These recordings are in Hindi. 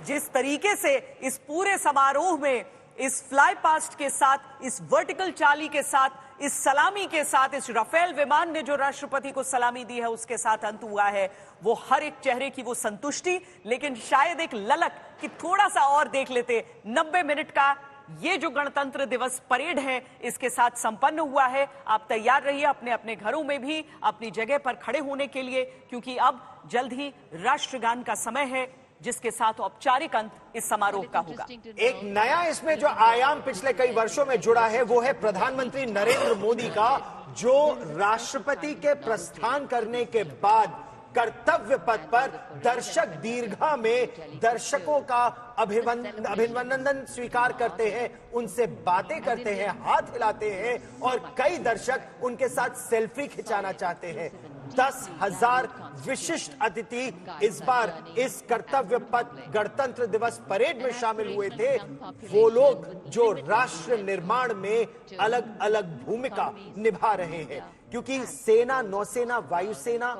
जिस तरीके से इस पूरे समारोह में इस फ्लाई पास्ट के साथ, इस वर्टिकल चाली के साथ, इस सलामी के साथ, इस राफेल विमान ने जो राष्ट्रपति को सलामी दी है उसके साथ अंत हुआ है, वो हर एक चेहरे की वो संतुष्टि, लेकिन शायद एक ललक कि थोड़ा सा और देख लेते। 90 मिनट का ये जो गणतंत्र दिवस परेड है इसके साथ संपन्न हुआ है। आप तैयार रहिए अपने अपने घरों में भी अपनी जगह पर खड़े होने के लिए, क्योंकि अब जल्द ही राष्ट्रगान का समय है जिसके साथ औपचारिक अंत इस समारोह का होगा। एक नया इसमें जो आयाम पिछले कई वर्षों में जुड़ा है वो है प्रधानमंत्री नरेंद्र मोदी का, जो राष्ट्रपति के प्रस्थान करने के बाद कर्तव्य पथ पर दर्शक दीर्घा में दर्शकों का अभिनंदन स्वीकार करते हैं, उनसे बातें करते हैं, हाथ हिलाते हैं और कई दर्शक उनके साथ सेल्फी खिंचाना चाहते हैं। 10,000 विशिष्ट अतिथि इस बार इस कर्तव्य पथ गणतंत्र दिवस परेड में शामिल हुए थे। वो लोग जो राष्ट्र निर्माण में अलग अलग भूमिका निभा रहे हैं, क्योंकि सेना, नौसेना, वायुसेना,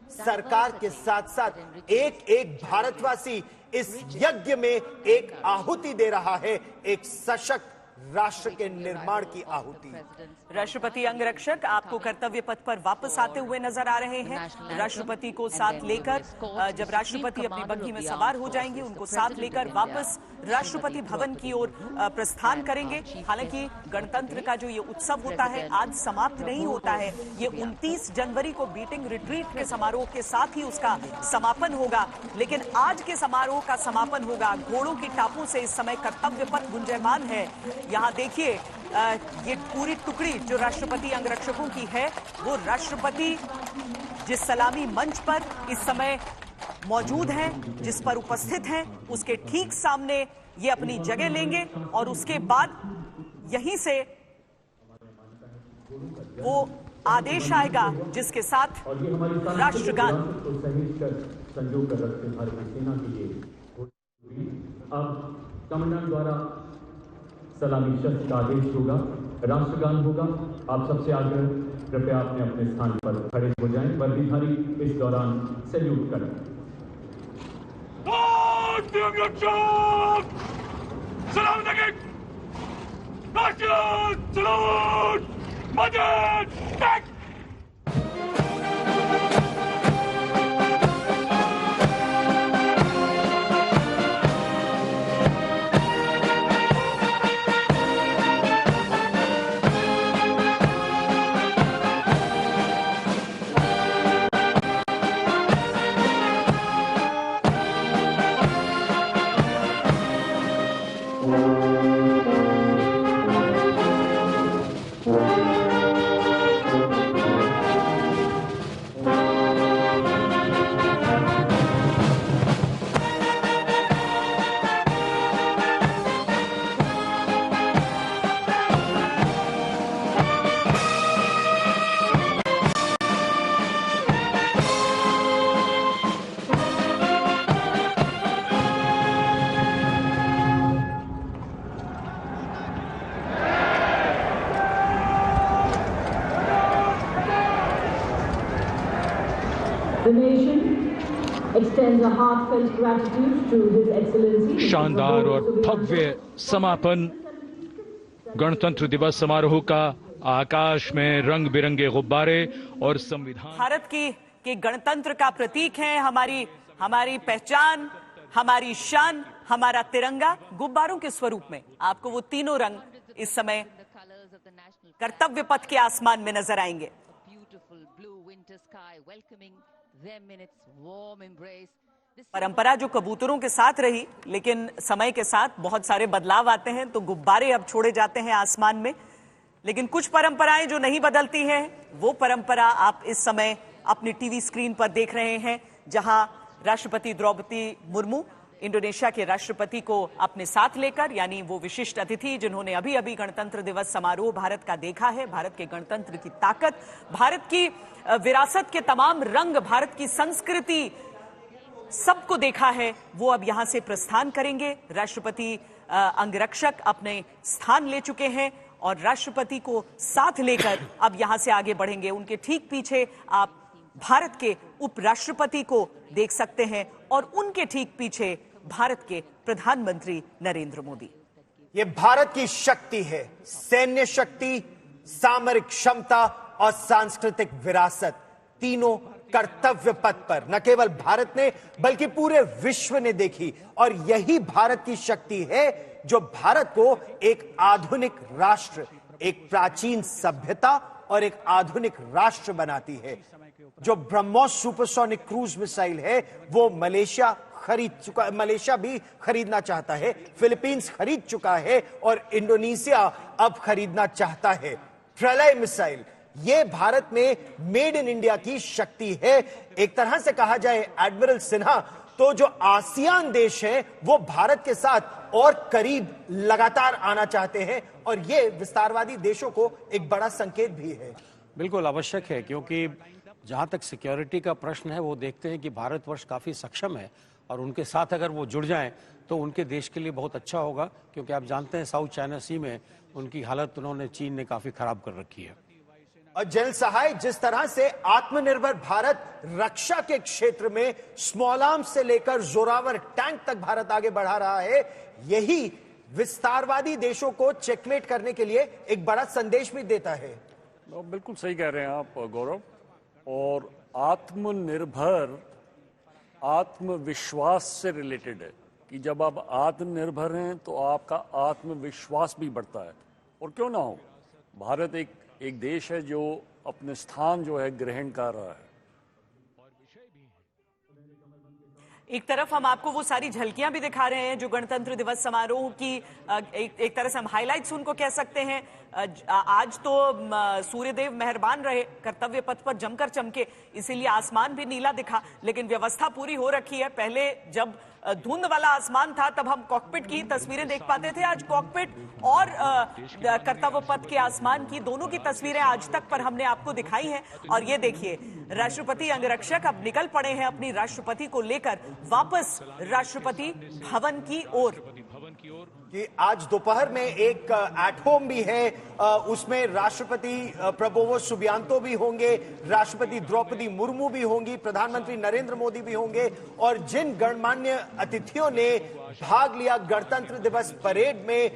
सरकार के साथ साथ एक एक भारतवासी इस यज्ञ में एक आहुति दे रहा है, एक सशक्त राष्ट्र के निर्माण की आहुति। राष्ट्रपति अंगरक्षक आपको कर्तव्य पथ पर वापस आते हुए नजर आ रहे हैं। राष्ट्रपति को साथ लेकर, जब राष्ट्रपति अपनी बग्घी में सवार हो जाएंगे, उनको साथ लेकर वापस राष्ट्रपति भवन की ओर प्रस्थान करेंगे। हालांकि गणतंत्र का जो ये उत्सव होता है आज समाप्त नहीं होता है, ये 29 जनवरी को बीटिंग रिट्रीट के समारोह के साथ ही उसका समापन होगा। लेकिन आज के समारोह का समापन होगा घोड़ों की टापों से। इस समय कर्तव्य पथ गुंजयमान है। यहाँ देखिए ये पूरी टुकड़ी जो राष्ट्रपति अंगरक्षकों की है, वो राष्ट्रपति जिस सलामी मंच पर इस समय मौजूद हैं, जिस पर उपस्थित हैं, उसके ठीक सामने ये अपनी जगह लेंगे और उसके बाद यहीं से वो आदेश आएगा जिसके साथ राष्ट्रगान। संजो कर रखते भारतीय सेना के लिए अब कमांडेंट द्वारा सलामी शस्त्र का आदेश होगा, राष्ट्रगान होगा। आप सबसे आग्रह, कृपया अपने अपने स्थान पर खड़े हो जाएं। वर्दीधारी इस दौरान सैल्यूट करें। शानदार और भव्य समापन गणतंत्र दिवस समारोह का। आकाश में रंग बिरंगे गुब्बारे और संविधान भारत की गणतंत्र का प्रतीक है, हमारी पहचान, हमारी शान, हमारा तिरंगा गुब्बारों के स्वरूप में आपको वो तीनों रंग इस समय कर्तव्य पथ के आसमान में नजर आएंगे। परंपरा जो कबूतरों के साथ रही, लेकिन समय के साथ बहुत सारे बदलाव आते हैं, तो गुब्बारे अब छोड़े जाते हैं आसमान में। लेकिन कुछ परंपराएं जो नहीं बदलती हैं, वो परंपरा आप इस समय अपनी टीवी स्क्रीन पर देख रहे हैं, जहां राष्ट्रपति द्रौपदी मुर्मू इंडोनेशिया के राष्ट्रपति को अपने साथ लेकर, यानी वो विशिष्ट अतिथि जिन्होंने अभी अभी गणतंत्र दिवस समारोह भारत का देखा है, भारत के गणतंत्र की ताकत, भारत की विरासत के तमाम रंग, भारत की संस्कृति सबको देखा है, वो अब यहां से प्रस्थान करेंगे। राष्ट्रपति अंगरक्षक अपने स्थान ले चुके हैं और राष्ट्रपति को साथ लेकर अब यहां से आगे बढ़ेंगे। उनके ठीक पीछे आप भारत के उपराष्ट्रपति को देख सकते हैं और उनके ठीक पीछे भारत के प्रधानमंत्री नरेंद्र मोदी। ये भारत की शक्ति है, सैन्य शक्ति, सामरिक क्षमता और सांस्कृतिक विरासत, तीनों कर्तव्य पथ पर न केवल भारत ने बल्कि पूरे विश्व ने देखी। और यही भारत की शक्ति है जो भारत को एक आधुनिक राष्ट्र, एक प्राचीन सभ्यता और एक आधुनिक राष्ट्र बनाती है। जो ब्रह्मोस सुपरसोनिक क्रूज मिसाइल है वो मलेशिया खरीद चुका, मलेशिया भी खरीदना चाहता है, फिलीपींस खरीद चुका है और इंडोनेशिया अब खरीदना चाहता है। प्रलय मिसाइल, ये भारत में मेड इन इंडिया की शक्ति है। एक तरह से कहा जाए एडमिरल सिन्हा, तो जो आसियान देश हैं वो भारत के साथ और करीब लगातार आना चाहते हैं और ये विस्तारवादी देशों को एक बड़ा संकेत भी है। बिल्कुल आवश्यक है, क्योंकि जहां तक सिक्योरिटी का प्रश्न है वो देखते हैं कि भारतवर्ष काफी सक्षम है और उनके साथ अगर वो जुड़ जाएं तो उनके देश के लिए बहुत अच्छा होगा, क्योंकि आप जानते हैं साउथ चाइना सी में उनकी हालत उन्होंने चीन ने काफी खराब कर रखी है। और जनरल सहाय, जिस तरह से आत्मनिर्भर भारत रक्षा के क्षेत्र में स्मॉल आर्म्स से लेकर जोरावर टैंक तक भारत आगे बढ़ा रहा है, यही विस्तारवादी देशों को चेकमेट करने के लिए एक बड़ा संदेश भी देता है। बिल्कुल सही कह रहे हैं आप गौरव। और आत्मनिर्भर आत्मविश्वास से रिलेटेड है कि जब आप आत्मनिर्भर हैं तो आपका आत्मविश्वास भी बढ़ता है। और क्यों ना हो, भारत एक देश है जो अपने स्थान जो है ग्रहण कर रहा है। एक तरफ हम आपको वो सारी झलकियां भी दिखा रहे हैं जो गणतंत्र दिवस समारोह की एक तरह से हम हाइलाइट्स उनको कह सकते हैं। आज तो सूर्यदेव मेहरबान रहे, कर्तव्य पथ पर जमकर चमके, इसीलिए आसमान भी नीला दिखा। लेकिन व्यवस्था पूरी हो रखी है। पहले जब धुंध वाला आसमान था तब हम कॉकपिट की तस्वीरें देख पाते थे। आज कॉकपिट और कर्तव्य पथ के आसमान की दोनों की तस्वीरें आज तक पर हमने आपको दिखाई हैं। और ये देखिए, राष्ट्रपति अंगरक्षक अब निकल पड़े हैं अपनी राष्ट्रपति को लेकर वापस राष्ट्रपति भवन की ओर। कि आज दोपहर में एक एट होम भी है, उसमें राष्ट्रपति प्रबोवो सुबियांतो भी होंगे, राष्ट्रपति द्रौपदी मुर्मू भी होंगी, प्रधानमंत्री नरेंद्र मोदी भी होंगे। और जिन गणमान्य अतिथियों ने भाग लिया गणतंत्र दिवस परेड में,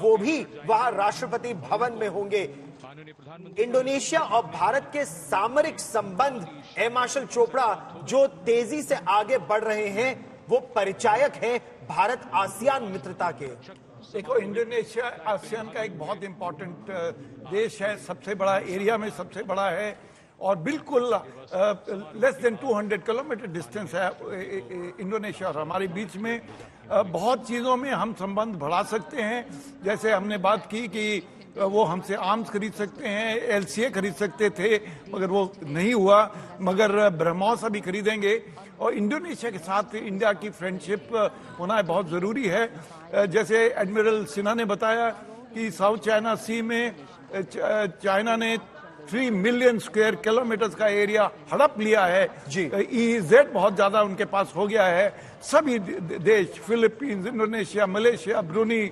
वो भी वहां राष्ट्रपति भवन में होंगे। इंडोनेशिया और भारत के सामरिक संबंध, एयर मार्शल चोपड़ा जो तेजी से आगे बढ़ रहे हैं, वो परिचायक हैं भारत आसियान मित्रता के। देखो, इंडोनेशिया आसियान का एक बहुत इंपॉर्टेंट देश है, सबसे बड़ा एरिया में सबसे बड़ा है और बिल्कुल लेस देन 200 किलोमीटर डिस्टेंस है इंडोनेशिया और हमारे बीच में। बहुत चीज़ों में हम संबंध बढ़ा सकते हैं, जैसे हमने बात की कि वो हमसे आर्म्स खरीद सकते हैं, एलसीए खरीद सकते थे मगर वो नहीं हुआ, मगर ब्रह्मोस अभी खरीदेंगे। और इंडोनेशिया के साथ इंडिया की फ्रेंडशिप होना बहुत ज़रूरी है। जैसे एडमिरल सिन्हा ने बताया कि साउथ चाइना सी में चाइना ने 3 मिलियन स्क्वायर किलोमीटर का एरिया हड़प लिया है जी। EEZ बहुत ज्यादा उनके पास हो गया है। सभी देश, Philippines, Indonesia, Malaysia, Bruny,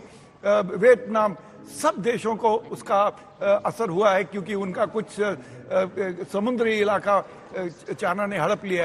Vietnam, सब देशों को उसका असर हुआ है, क्योंकि उनका कुछ समुद्री इलाका चाइना ने हड़प लिया है।